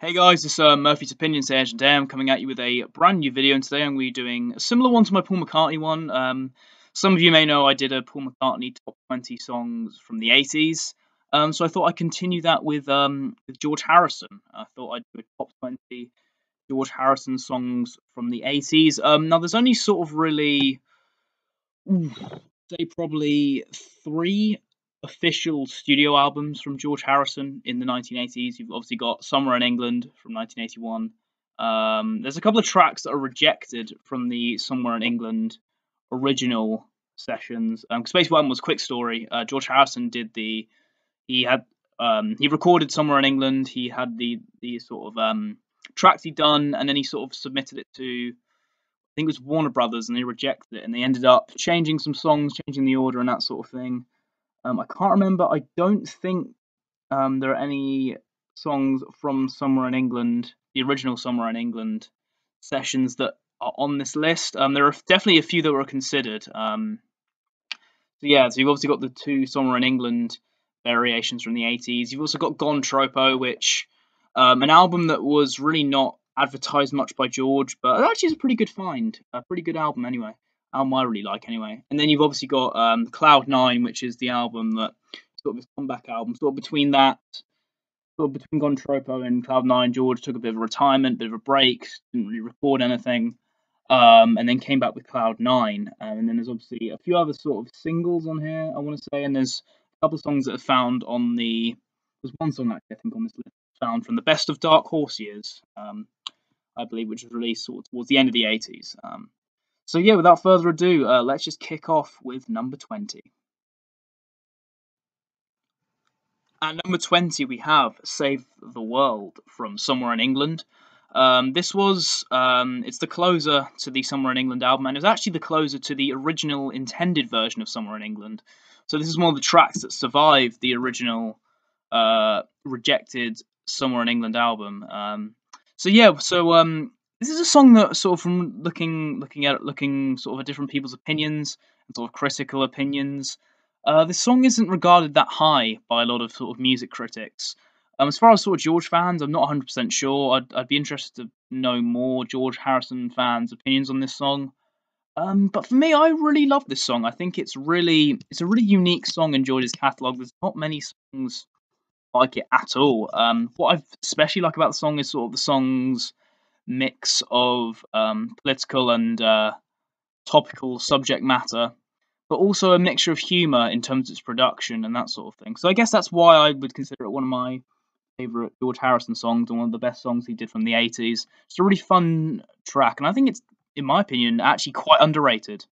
Hey guys, it's Murphy's Opinions here, and today I'm coming at you with a brand new video, and today I'm going to be doing a similar one to my Paul McCartney one. Some of you may know I did a Paul McCartney top 20 songs from the 80s, so I thought I'd continue that with George Harrison. I thought I'd do a top 20 George Harrison songs from the 80s. Now there's only sort of really, ooh, say probably three official studio albums from George Harrison in the 1980s. You've obviously got Somewhere in England from 1981. There's a couple of tracks that are rejected from the Somewhere in England original sessions. Because basically what happened was, quick story. George Harrison he had he recorded Somewhere in England. He had the sort of tracks he'd done, and then he sort of submitted it to, I think it was Warner Brothers, and they rejected it, and they ended up changing some songs, changing the order and that sort of thing. I can't remember. I don't think there are any songs from Somewhere in England, the original Somewhere in England sessions, that are on this list. There are definitely a few that were considered. So you've obviously got the two Somewhere in England variations from the 80s. You've also got Gone Tropo, which an album that was really not advertised much by George, but actually is a pretty good find, a pretty good album anyway. Album I really like anyway. And then you've obviously got Cloud 9, which is the album that sort of his comeback album. Sort of between that, sort of between Gone Tropo and Cloud 9, George took a bit of a retirement, bit of a break, didn't really record anything. And then came back with Cloud 9. And then there's obviously a few other sort of singles on here, I want to say, and there's a couple of songs that are found on there's one song actually, I think, on this list found from the Best of Dark Horse years, I believe, which was released sort of towards the end of the 80s. So yeah, without further ado, let's just kick off with number 20. At number 20, we have Save the World from Somewhere in England. It's the closer to the Somewhere in England album, and it was actually the closer to the original intended version of Somewhere in England. So this is one of the tracks that survived the original rejected Somewhere in England album. This is a song that sort of, from looking sort of at different people's opinions and sort of critical opinions, this song isn't regarded that high by a lot of sort of music critics. As far as sort of George fans, I'm not 100% sure. I'd be interested to know more George Harrison fans' opinions on this song. But for me, I really love this song. I think it's a really unique song in George's catalogue. There's not many songs like it at all. What I especially like about the song is sort of the song's mix of political and topical subject matter, but also a mixture of humour in terms of its production and that sort of thing. So I guess that's why I would consider it one of my favourite George Harrison songs and one of the best songs he did from the 80s. It's a really fun track, and I think it's, in my opinion, actually quite underrated.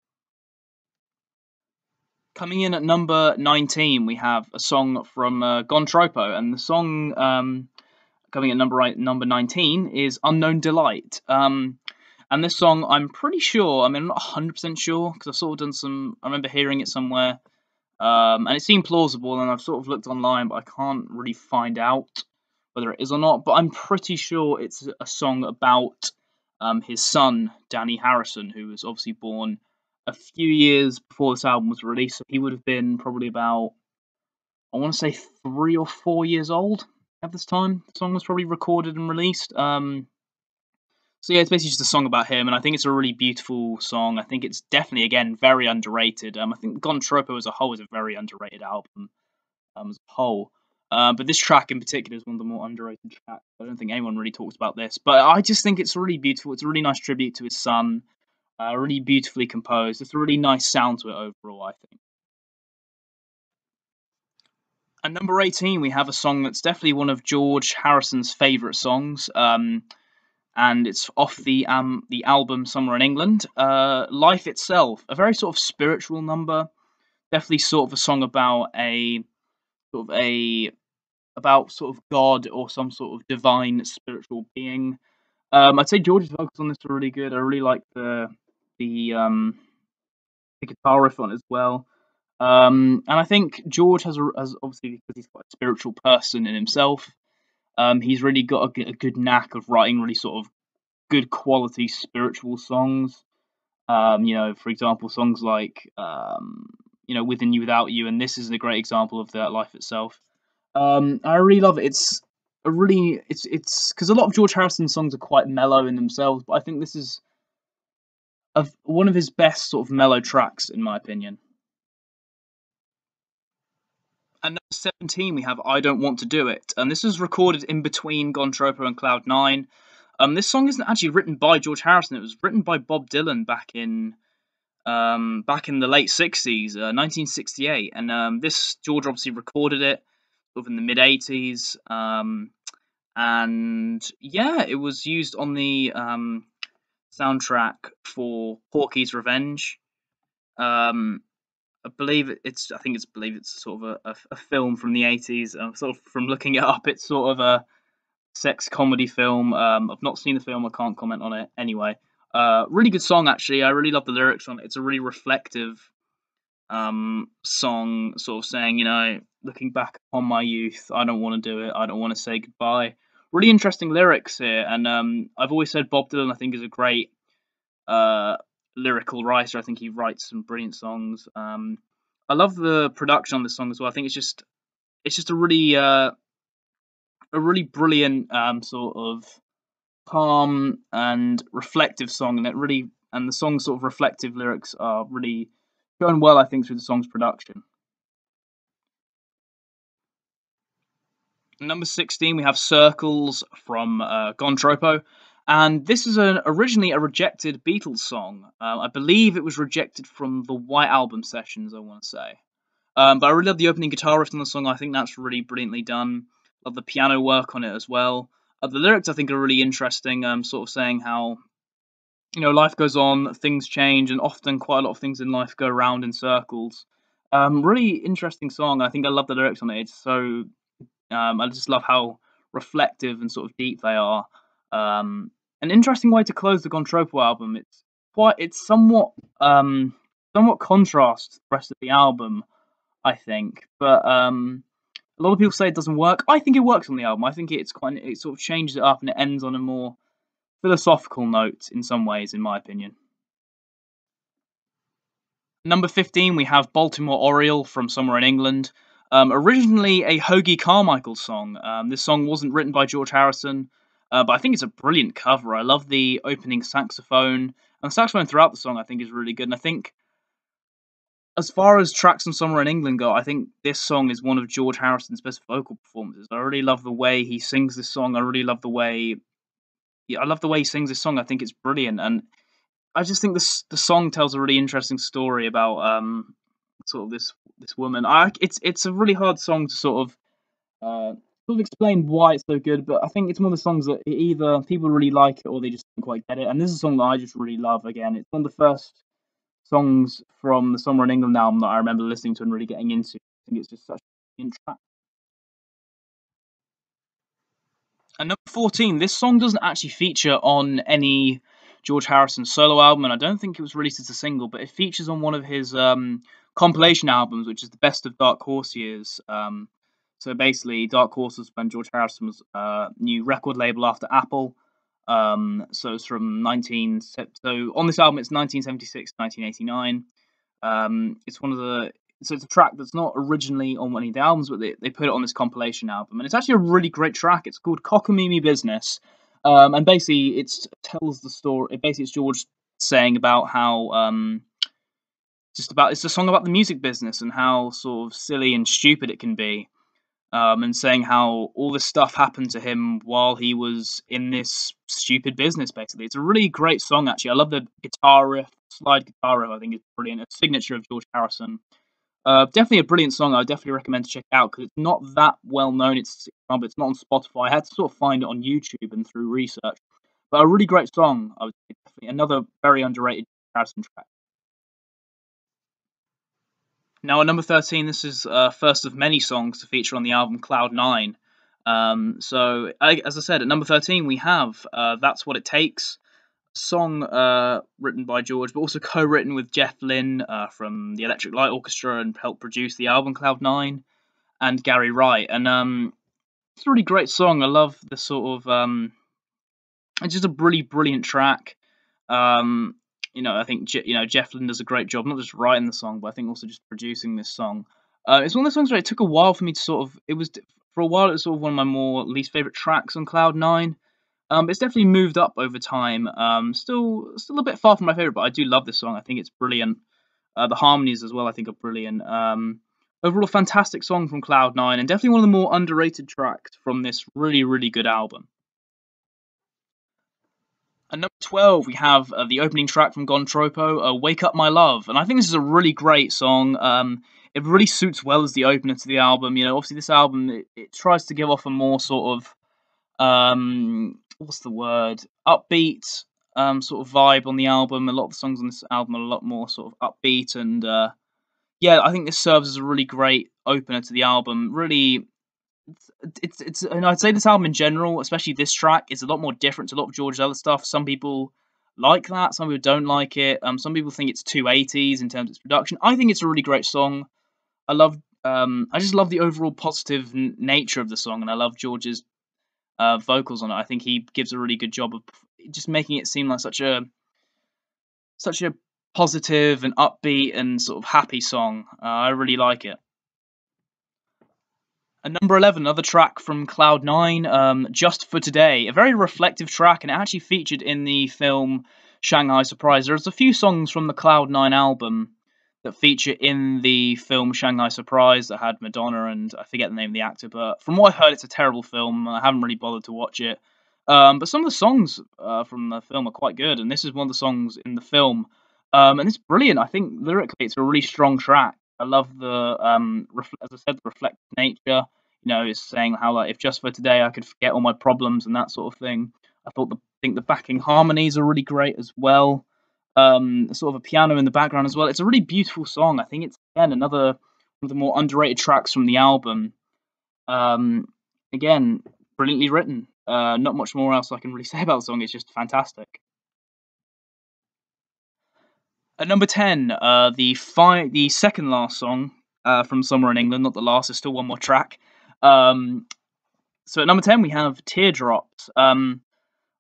Coming in at number 19, we have a song from Gone Tropo, and the song coming at number 19 is Unknown Delight. And this song, I'm pretty sure, I mean, I'm not 100% sure, because I've sort of I remember hearing it somewhere, and it seemed plausible, and I've sort of looked online, but I can't really find out whether it is or not. But I'm pretty sure it's a song about his son, Danny Harrison, who was obviously born a few years before this album was released. So he would have been probably about, I want to say, 3 or 4 years old at this time. The song was probably recorded and released. So yeah, it's basically just a song about him, and I think it's a really beautiful song. I think it's definitely, again, very underrated. I think Gone Tropo as a whole is a very underrated album as a whole. But this track in particular is one of the more underrated tracks. I don't think anyone really talks about this, but I just think it's really beautiful. It's a really nice tribute to his son, really beautifully composed. It's a really nice sound to it overall, I think. At number 18, we have a song that's definitely one of George Harrison's favourite songs, and it's off the album Somewhere in England. Life Itself, a very sort of spiritual number, definitely sort of a song about about God or some sort of divine spiritual being. I'd say George's vocals on this are really good. I really like the guitar riff on it as well. And I think George has obviously, because he's quite a spiritual person in himself, he's really got a good knack of writing really sort of good quality spiritual songs. For example, songs like Within You Without You, and this is a great example of that, Life Itself. I really love it. It's a really it's because a lot of George Harrison's songs are quite mellow in themselves, but I think this is one of his best sort of mellow tracks, in my opinion. And number 17, we have I Don't Want to Do It. And this was recorded in between Gontropo and Cloud 9. This song isn't actually written by George Harrison. It was written by Bob Dylan back in the late 60s, 1968. And this George obviously recorded it sort of in the mid 80s. And yeah, it was used on the soundtrack for Porky's Revenge. I believe it's sort of a film from the 80s. Sort of from looking it up, it's sort of a sex comedy film. I've not seen the film, I can't comment on it. Anyway, really good song actually. I really love the lyrics on it. It's a really reflective song, sort of saying, looking back on my youth, I don't want to do it. I don't want to say goodbye. Really interesting lyrics here, and I've always said Bob Dylan, I think, is a great lyrical writer. I think he writes some brilliant songs. I love the production on this song as well. I think it's just a really brilliant sort of calm and reflective song, and the song's sort of reflective lyrics are really going well, I think, through the song's production. Number 16, we have Circles from Gontropo. And this is originally a rejected Beatles song. I believe it was rejected from the White Album sessions, I want to say. But I really love the opening guitar riff on the song. I think that's really brilliantly done. Love the piano work on it as well. The lyrics, I think, are really interesting, sort of saying how, life goes on, things change, and often quite a lot of things in life go around in circles. Really interesting song. I think I love the lyrics on it. It's so I just love how reflective and sort of deep they are. An interesting way to close the Gontropo album. It's somewhat contrast to the rest of the album, I think. But a lot of people say it doesn't work. I think it works on the album. I think it sort of changes it up and it ends on a more philosophical note in some ways, in my opinion. Number 15, we have Baltimore Oriole from Somewhere in England. Originally a Hoagie Carmichael song. This song wasn't written by George Harrison, but I think it's a brilliant cover. I love the opening saxophone, and the saxophone throughout the song I think is really good. And I think, as far as tracks from Somewhere in England go, I think this song is one of George Harrison's best vocal performances. I really love the way he sings this song. I really love the way, I love the way he sings this song. I think it's brilliant, and I just think the song tells a really interesting story about sort of this woman. It's a really hard song to sort of explain why it's so good, but I think it's one of the songs that either people really like it or they just don't quite get it. And this is a song that I just really love. Again, it's one of the first songs from the Somewhere in England album that I remember listening to and really getting into. I think it's just such a brilliant track. And number 14, this song doesn't actually feature on any George Harrison solo album, and I don't think it was released as a single, but it features on one of his compilation albums, which is the Best of Dark Horse years. So basically, Dark Horse was when George Harrison was new record label after Apple. So it's from so on this album it's 1976 to 1989. It's a track that's not originally on any of the albums, but they put it on this compilation album, and it's actually a really great track. It's called Cockamamie Business, and basically it tells the story. Basically, it's George saying about how it's a song about the music business and how sort of silly and stupid it can be, and saying how all this stuff happened to him while he was in this stupid business. Basically, it's a really great song. Actually, I love the guitar riff, slide guitar riff. I think it's brilliant. A signature of George Harrison. Definitely a brilliant song. I would definitely recommend to check it out because it's not that well known. It's not on Spotify. I had to sort of find it on YouTube and through research. But a really great song. I would say definitely another very underrated Harrison track. Now at number 13, this is first of many songs to feature on the album Cloud 9. So as I said, at number 13 we have That's What It Takes. Song written by George, but also co-written with Jeff Lynne from the Electric Light Orchestra and helped produce the album Cloud 9, and Gary Wright. And it's a really great song. I love the sort of it's just a really brilliant track. I think Jeff Lynne does a great job, not just writing the song, but I think also just producing this song. It's one of those songs where it took a while for me to For a while, it was sort of one of my more least favorite tracks on Cloud Nine. It's definitely moved up over time. Still a bit far from my favorite, but I do love this song. I think it's brilliant. The harmonies as well, I think, are brilliant. Overall, a fantastic song from Cloud Nine, and definitely one of the more underrated tracks from this really, really good album. At number 12, we have the opening track from Gontropo, "Wake Up My Love," and I think this is a really great song. It really suits well as the opener to the album. You know, obviously this album it tries to give off a more sort of what's the word, upbeat sort of vibe on the album. A lot of the songs on this album are a lot more sort of upbeat, and yeah, I think this serves as a really great opener to the album. Really, and I'd say this album in general, especially this track, is a lot more different to a lot of George's other stuff. Some people like that, some people don't like it. Some people think it's too 80s in terms of its production. I think it's a really great song. I love, I just love the overall positive nature of the song, and I love George's vocals on it. I think he gives a really good job of just making it seem like such a positive and upbeat and sort of happy song. I really like it. And number 11, another track from Cloud Nine, "Just for Today," a very reflective track, and it actually featured in the film Shanghai Surprise. There's a few songs from the Cloud Nine album that feature in the film Shanghai Surprise that had Madonna and I forget the name of the actor, but from what I heard, it's a terrible film. I haven't really bothered to watch it. But some of the songs from the film are quite good, and this is one of the songs in the film. And it's brilliant. I think lyrically, it's a really strong track. I love the, as I said, the reflective nature. You know, it's saying how like if just for today I could forget all my problems and that sort of thing. Think the backing harmonies are really great as well. Sort of a piano in the background as well. It's a really beautiful song. I think it's again another one of the more underrated tracks from the album. Again, brilliantly written. Not much more else I can really say about the song. It's just fantastic. At number 10, the second last song from Somewhere in England, not the last. There's still one more track. So at number 10 we have Teardrops, a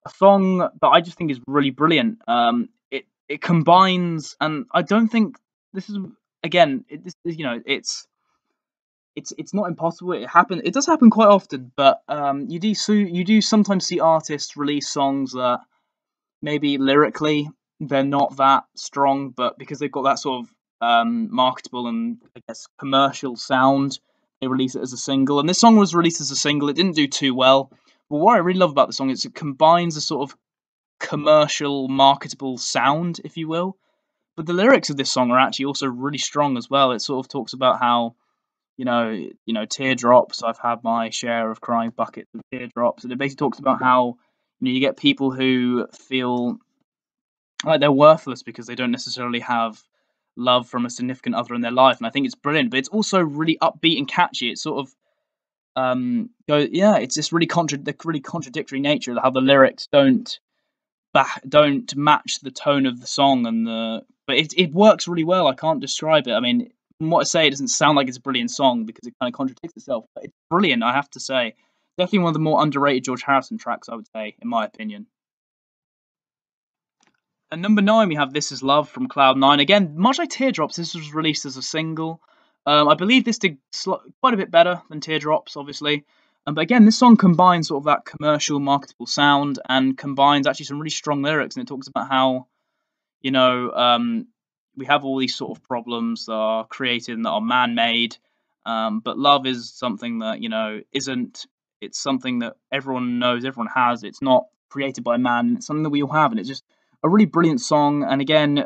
song that I just think is really brilliant. It combines, and I don't think this is again. This you know it's not impossible. It does happen quite often, but you do sometimes see artists release songs that maybe lyrically they're not that strong, but because they've got that sort of marketable and I guess commercial sound, they release it as a single. And this song was released as a single. It didn't do too well. But what I really love about the song is it combines a sort of commercial, marketable sound, if you will. But the lyrics of this song are actually also really strong as well. It sort of talks about how teardrops. I've had my share of crying buckets of teardrops, and it basically talks about how you get people who feel like they're worthless because they don't necessarily have love from a significant other in their life, and I think it's brilliant. But it's also really upbeat and catchy. It's sort of it's just the really contradictory nature of how the lyrics don't match the tone of the song, but it works really well. I can't describe it. I mean, from what I say, it doesn't sound like it's a brilliant song because it kind of contradicts itself, but it's brilliant, I have to say. Definitely one of the more underrated George Harrison tracks, I would say, in my opinion. At number 9, we have "This Is Love" from Cloud Nine. Again, much like Teardrops, this was released as a single. I believe this did quite a bit better than Teardrops, obviously. But again, this song combines sort of that commercial, marketable sound and combines actually some really strong lyrics. And it talks about how, you know, we have all these sort of problems that are created and that are man-made. But love is something that, isn't. It's something that everyone knows, everyone has. It's not created by man. It's something that we all have. And it's just a really brilliant song. And again,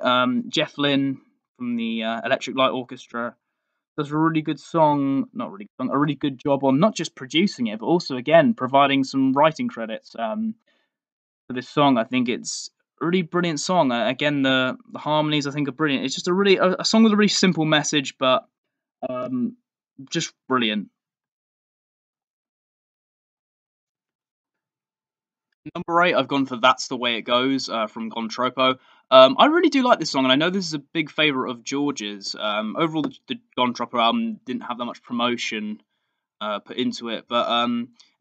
Jeff Lynne from the Electric Light Orchestra does a really good song, not really good song, a really good job on not just producing it, but also, again, providing some writing credits for this song. I think it's a really brilliant song. Again, the harmonies, I think, are brilliant. It's just a song with a really simple message, but just brilliant. Number 8, I've gone for "That's the Way It Goes" from Gontropo. I really do like this song, and I know this is a big favourite of George's. Overall, the Gontropo album didn't have that much promotion put into it, but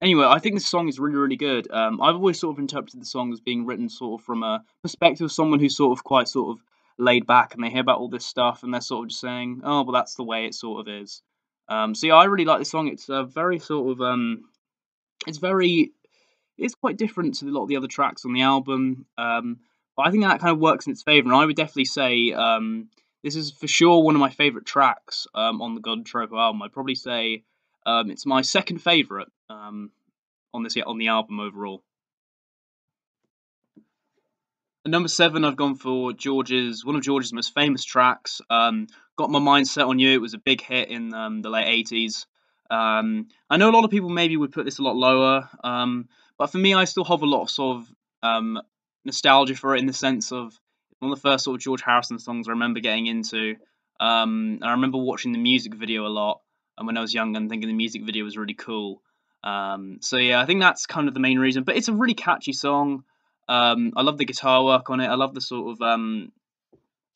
anyway, I think this song is really, really good. I've always sort of interpreted the song as being written sort of from a perspective of someone who's sort of quite sort of laid back, and they hear about all this stuff, and they're sort of just saying, "Oh, well, that's the way it sort of is." So yeah, I really like this song. It's a very sort of it's very it's quite different to a lot of the other tracks on the album. But I think that kind of works in its favour, and I would definitely say this is for sure one of my favourite tracks on the Contraband album. I'd probably say it's my second favourite on the album overall. At number seven, I've gone for one of George's most famous tracks. Got My Mind Set on You. It was a big hit in the late '80s. I know a lot of people maybe would put this a lot lower, but for me, I still have a lot of sort of nostalgia for it in the sense of one of the first sort of George Harrison songs I remember getting into. I remember watching the music video a lot, and when I was young, and thinking the music video was really cool. So yeah, I think that's kind of the main reason. But it's a really catchy song. I love the guitar work on it. I love the sort of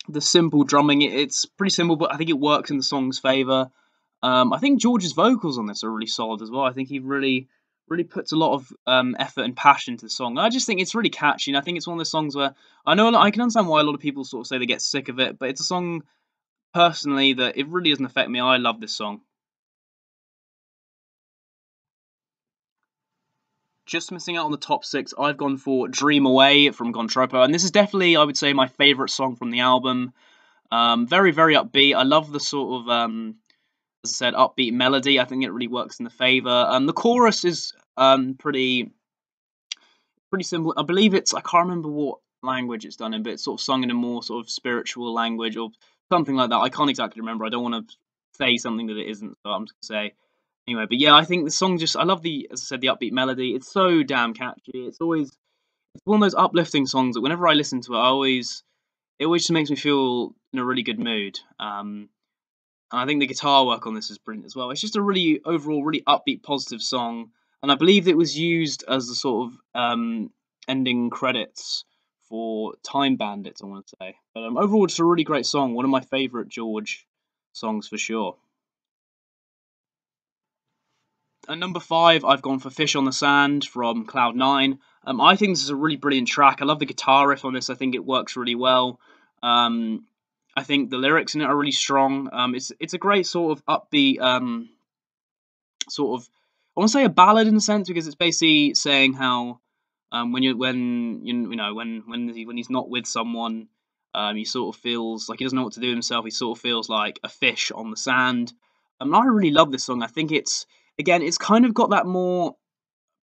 the simple drumming. It's pretty simple, but I think it works in the song's favour. I think George's vocals on this are really solid as well. I think he really puts a lot of effort and passion to the song. I just think it's really catchy, and I think it's one of the songs where I can understand why a lot of people sort of say they get sick of it, but it's a song personally that it really doesn't affect me. I love this song. Just missing out on the top six, I've gone for Dream Away from Contraband, and this is definitely, I would say, my favourite song from the album. Very, very upbeat. I love the sort of, as I said, upbeat melody. I think it really works in the favour. The chorus is pretty simple. I believe I can't remember what language it's done in, but it's sort of sung in a more sort of spiritual language or something like that. I can't exactly remember. I don't want to say something that it isn't, so I'm just going to say anyway. But yeah, I think the song I love as I said, the upbeat melody. It's so damn catchy. It's one of those uplifting songs that whenever I listen to it, it always just makes me feel in a really good mood. And I think the guitar work on this is brilliant as well. It's just a really overall really upbeat, positive song, and I believe it was used as the sort of ending credits for Time Bandits. I want to say, but overall, it's a really great song. One of my favourite George songs for sure. At number five, I've gone for Fish on the Sand from Cloud Nine. I think this is a really brilliant track. I love the guitar riff on this. I think it works really well. Um, I think the lyrics in it are really strong. It's a great sort of upbeat, sort of I want to say a ballad in a sense because it's basically saying how when he's not with someone, he sort of feels like he doesn't know what to do with himself. He sort of feels like a fish on the sand. I really love this song. I think it's kind of got that more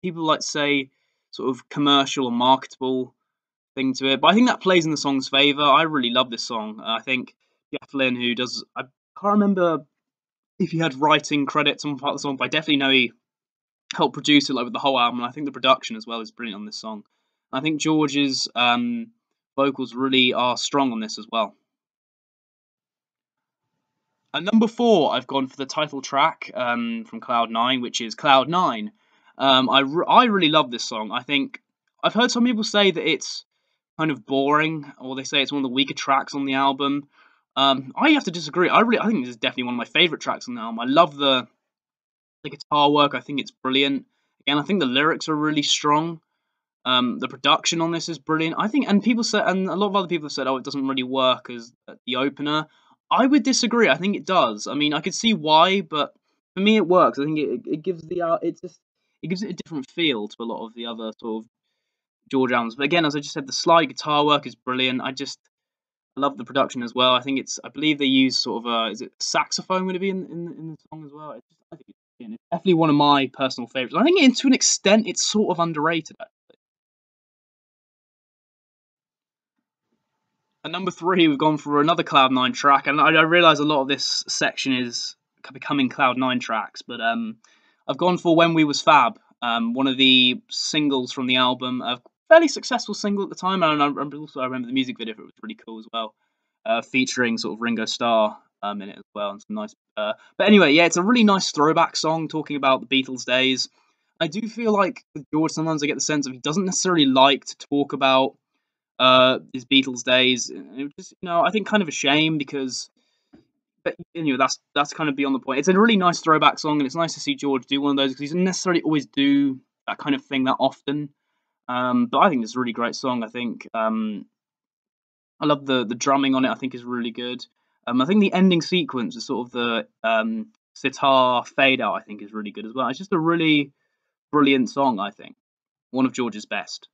people like to say sort of commercial or marketable thing to it, but I think that plays in the song's favour. I really love this song. I think Jeff Lynne, I can't remember if he had writing credits on part of the song, but I definitely know he helped produce it like with the whole album. And I think the production as well is brilliant on this song. I think George's vocals really are strong on this as well. At number four, I've gone for the title track from Cloud Nine, which is Cloud Nine. I really love this song. I think I've heard some people say that it's kind of boring, or they say it's one of the weaker tracks on the album. I have to disagree. I think this is definitely one of my favourite tracks on the album. I love the guitar work. I think it's brilliant. Again, I think the lyrics are really strong. The production on this is brilliant. I think, and a lot of other people have said, oh, it doesn't really work as the opener. I would disagree. I think it does. I mean, I could see why, but for me, it works. I think it gives it gives it a different feel to a lot of the other sort of George albums. But again, as I just said, the slide guitar work is brilliant. I love the production as well. I believe they use sort of is it saxophone would it be in the song as well? I think it's definitely one of my personal favourites. I think to an extent it's sort of underrated actually. At number three, we've gone for another Cloud Nine track, and I realise a lot of this section is becoming Cloud Nine tracks, but I've gone for When We Was Fab, one of the singles from the album, a fairly successful single at the time, and I remember the music video for it was really cool as well, featuring sort of Ringo Starr in it as well, and some nice. But anyway, yeah, it's a really nice throwback song talking about the Beatles days. I do feel like with George, sometimes I get the sense of he doesn't necessarily like to talk about his Beatles days. It just, I think kind of a shame because, but that's kind of beyond the point. It's a really nice throwback song, and it's nice to see George do one of those because he doesn't necessarily always do that kind of thing that often. But I think it's a really great song. I think I love the drumming on it. I think is really good. I think the ending sequence is sort of the sitar fade out, I think, is really good as well. It's just a really brilliant song, I think. One of George's best.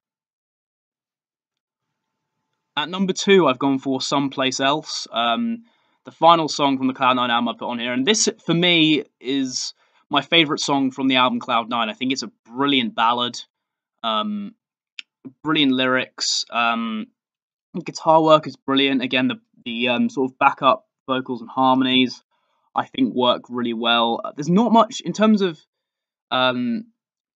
At number 2, I've gone for Someplace Else. The final song from the Cloud9 album I put on here, and this for me is my favourite song from the album Cloud9. I think it's a brilliant ballad, brilliant lyrics. Guitar work is brilliant. Again, the sort of backup vocals and harmonies, I think, work really well. There's not much in terms of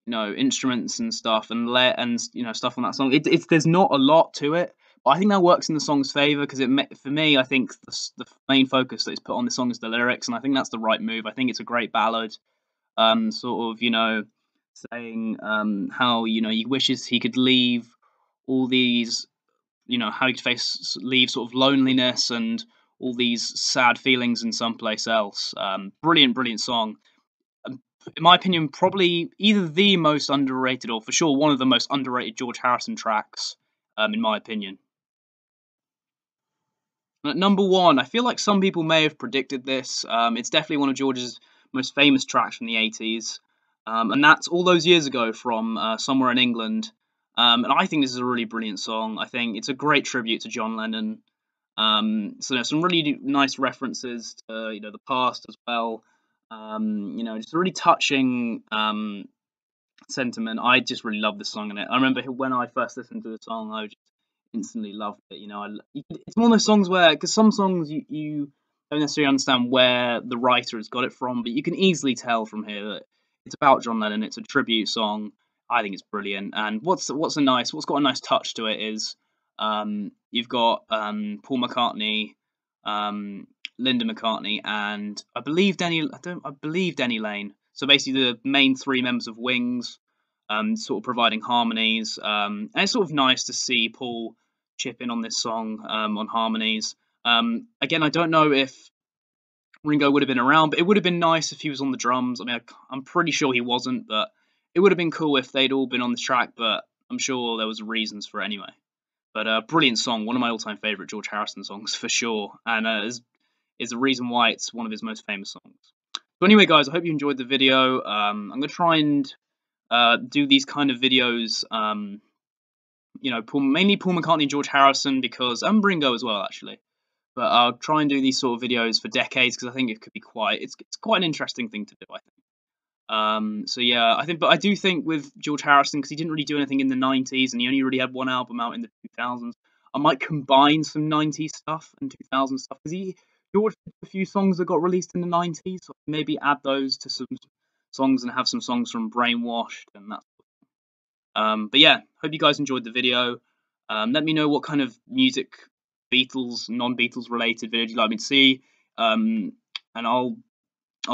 instruments and stuff and stuff on that song. It's there's not a lot to it, but I think that works in the song's favor because for me, I think the main focus that is put on the song is the lyrics, and I think that's the right move. I think it's a great ballad, sort of saying how he wishes he could leave all these, how he could leave sort of loneliness and all these sad feelings in someplace else. Brilliant song. In my opinion, probably either the most underrated or for sure one of the most underrated George Harrison tracks, in my opinion. And at number 1, I feel like some people may have predicted this. It's definitely one of George's most famous tracks from the 80s. And that's All Those Years Ago from Somewhere in England. And I think this is a really brilliant song. I think it's a great tribute to John Lennon. So there's some really nice references to the past as well. Just a really touching sentiment. I just really love this song, and I remember when I first listened to the song, I just instantly loved it. It's one of those songs where, because some songs you don't necessarily understand where the writer has got it from, but you can easily tell from here that it's about John Lennon. It's a tribute song. I think it's brilliant. And what's got a nice touch to it is you've got Paul McCartney, Linda McCartney, and I believe Denny Lane. So basically, the main 3 members of Wings, sort of providing harmonies. And it's sort of nice to see Paul chip in on this song on harmonies. Again, I don't know if Ringo would have been around, but it would have been nice if he was on the drums. I mean, I'm pretty sure he wasn't, but it would have been cool if they'd all been on the track. But I'm sure there was reasons for it anyway. But brilliant song, one of my all-time favourite George Harrison songs for sure, and is the reason why it's one of his most famous songs. So anyway, guys, I hope you enjoyed the video. I'm going to try and do these kind of videos, mainly Paul McCartney and George Harrison, and Ringo as well, actually. But I'll try and do these sort of videos for decades because I think it could be it's quite an interesting thing to do, I think. So yeah, but I do think with George Harrison, because he didn't really do anything in the 90s and he only really had one album out in the 2000s, I might combine some 90s stuff and 2000s stuff because George did a few songs that got released in the 90s, so maybe add those to some songs and have some songs from Brainwashed and that sort of thing. But yeah, hope you guys enjoyed the video. Let me know what kind of music, Beatles, non-Beatles related video you'd like me to see, and I'll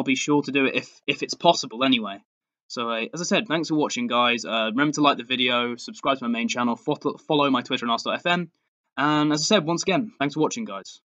be sure to do it if it's possible anyway. So as I said, thanks for watching, guys. Remember to like the video, subscribe to my main channel, follow my Twitter and Ask.fm, and as I said, once again, thanks for watching, guys.